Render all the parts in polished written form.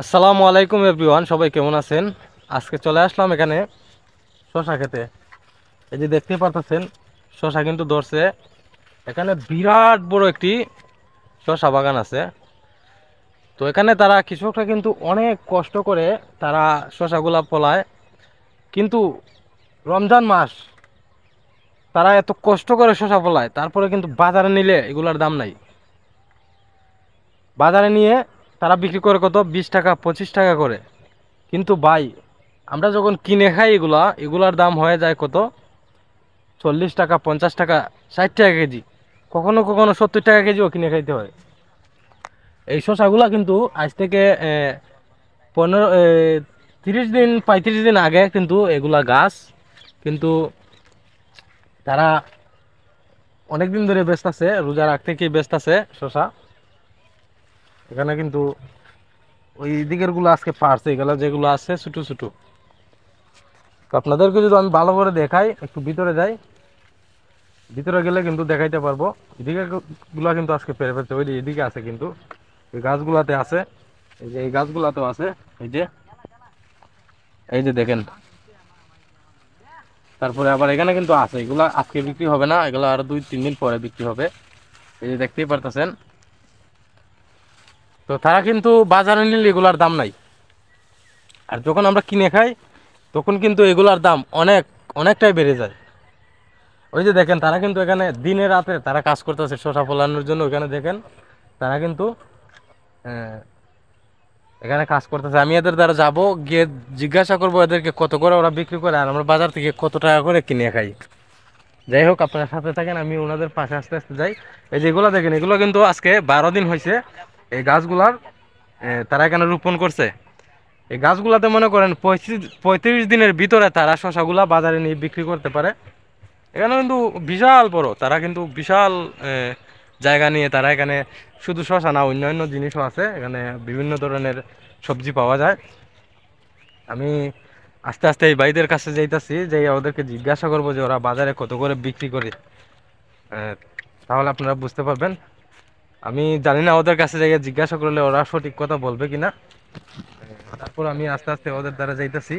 আসসালামু আলাইকুম এভরিওয়ান, সবাই কেমন আছেন? আজকে চলে আসলাম এখানে শশা খেতে। এই যে দেখতে পাচ্ছেন, শশা কিন্তু ধরছে। এখানে বিরাট বড় একটি শশা বাগান আছে। তো এখানে তারা কৃষকরা কিন্তু অনেক কষ্ট করে তারা শশাগুলা ফলায়। কিন্তু রমজান মাস তারা এত কষ্ট করে শশা ফলায়, তারপরে কিন্তু বাজারে নিলে এগুলার দাম নাই। বাজারে নিয়ে তারা বিক্রি করে কত, 20 টাকা 25 টাকা করে। কিন্তু ভাই, আমরা যখন কিনে খাই এগুলার দাম হয়ে যায় কত, 40 টাকা 50 টাকা 60 টাকা কেজি, কখনো কখনো 70 টাকা কেজিও কিনে খাইতে হয়। এই শসাগুলা কিন্তু আজ থেকে 30 দিন 35 দিন আগে কিন্তু এগুলা গাছ কিন্তু তারা অনেক দিন ধরে ব্যস্ত আছে, রোজার আগ থেকে ব্যস্ত আছে শসা। এখানে কিন্তু ওই দিকের গুলো আজকে পারছে, এগুলা যেগুলো আছে ছোট ছোট। তো আপনাদেরকে যদি আমি ভালো করে দেখাই, একটু ভিতরে যাই, ভিতরে গেলে কিন্তু দেখাইতে পারবো। এদিকে গুলা কিন্তু আজকে পেরে ফেলছে, ওই এদিকে আছে কিন্তু এই গাছগুলাতে আছে, এই যে এই গাছগুলাতেও আছে, এই যে এই যে দেখেন। তারপরে আবার এখানে কিন্তু আছে, এগুলা আজকে বিক্রি হবে না, এগুলো আরো 2-3 দিন পরে বিক্রি হবে। এই যে দেখতেই পারতেছেন। তো তারা কিন্তু বাজারে নিলে এগুলার দাম নাই, আর যখন আমরা কিনে খাই তখন কিন্তু এগুলার দাম অনেকটাই বেড়ে যায়। ওই যে দেখেন, তারা কিন্তু এখানে দিনে রাতে তারা কাজ করতেছে শসা ফলানোর জন্য। ওখানে দেখেন তারা কিন্তু আহ, এখানে কাজ করতেছে। আমি এদের দ্বারা যাব, গিয়ে জিজ্ঞাসা করবো এদেরকে কত করে ওরা বিক্রি করে, আর আমরা বাজার থেকে কত টাকা করে কিনে খাই। যাই হোক, আপনার সাথে থাকেন, আমি ওনাদের পাশে আস্তে আস্তে যাই। এই যে এগুলো দেখেন, এগুলো কিন্তু আজকে 12 দিন হয়েছে এই গাছগুলার তারা এখানে রোপণ করছে। এই গাছগুলাতে মনে করেন 35 দিনের ভিতরে তারা শসাগুলা বাজারে নিয়ে বিক্রি করতে পারে। এখানে কিন্তু বিশাল বড়, তারা কিন্তু বিশাল জায়গা নিয়ে তারা এখানে শুধু শসা না, অন্যান্য জিনিসও আছে। এখানে বিভিন্ন ধরনের সবজি পাওয়া যায়। আমি আস্তে আস্তে এই ভাইদের কাছে যাইতাছি, যে ওদেরকে জিজ্ঞাসা করবো যে ওরা বাজারে কত করে বিক্রি করে। আহ, তাহলে আপনারা বুঝতে পারবেন। আমি জানি না ওদের কাছে যাই জিজ্ঞাসা করলে ওরা সঠিক কথা বলবে কিনা। তারপর আমি আস্তে আস্তে ওদের দ্বারা যাইতাছি।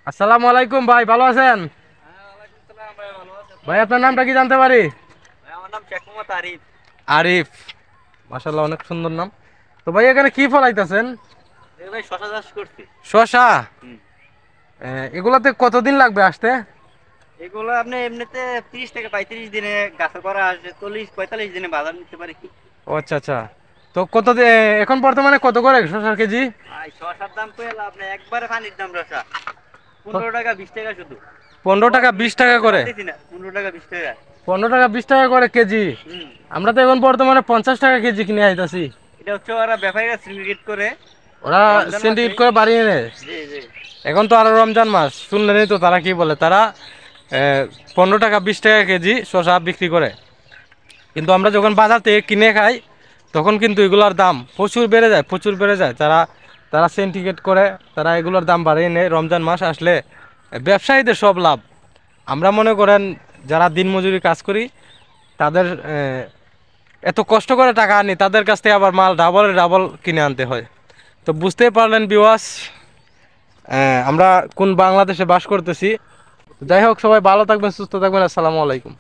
আসসালামু আলাইকুম ভাই, ভালো আছেন? ভাই আপনার নামটা কি জানতে পারি? আমার নাম শেখ মোহাম্মদ আরিফ। আরিফ, মাশাআল্লাহ, অনেক সুন্দর নাম। তো ভাই এখানে কি ফলাইতেছেন? এই ভাই শশা চাষ করছি। শসা? হুম। এগুলাতে কতদিন লাগবে আসতে? এগুলো আপনি এমনিতে 30 থেকে 35 দিনে গাছে করা আসে, 40-45 দিনে বাজার নিতে পারে কি। ও আচ্ছা আচ্ছা। তো এখন বর্তমানে কত করে শসার কেজি? ভাই শশার দাম পেলে আপনি একবারে পানির দাম শশা 15 টাকা 20 টাকা শুধু। 15 টাকা 20 টাকা করে? পারতেছি না, 15 টাকা 20 টাকা। 15 টাকা 20 টাকা করে কেজি? হুম। আমরা তো এখন বর্তমানে 50 টাকা কেজি কিনে আইতাছি। এটা হচ্ছে ওরা ব্যাপারীরা সিন্ডিকেট করে ওরা রমজান মাসে। সিন্ডিকেট করে বাড়িয়ে নেয়। জি জি। এখন তো আরো রমজান মাস, শুনলেনই তো তারা কি বলে। তারা 15 টাকা 20 টাকা কেজি শসা বিক্রি করে। কিন্তু আমরা যখন বাজার থেকে কিনে খাই তখন কিন্তু এগুলোর দাম প্রচুর বেড়ে যায়, প্রচুর বেড়ে যায়। তারা তারা সিন্ডিকেট করে, তারা এগুলোর দাম বাড়িয়ে নেয়। রমজান মাস আসলে ব্যবসায়ীদের সব লাভ। আমরা মনে করেন যারা দিনমজুরি কাজ করি, তাদের এত কষ্ট করে টাকা আনি, তাদের কাছ থেকে আবার মাল ডাবল ডাবল কিনে আনতে হয়। তো বুঝতেই পারলেন বিওয়াস, আমরা কোন বাংলাদেশে বাস করতেছি। যাই হোক, সবাই ভালো থাকবেন, সুস্থ থাকবেন। আসসালামু আলাইকুম।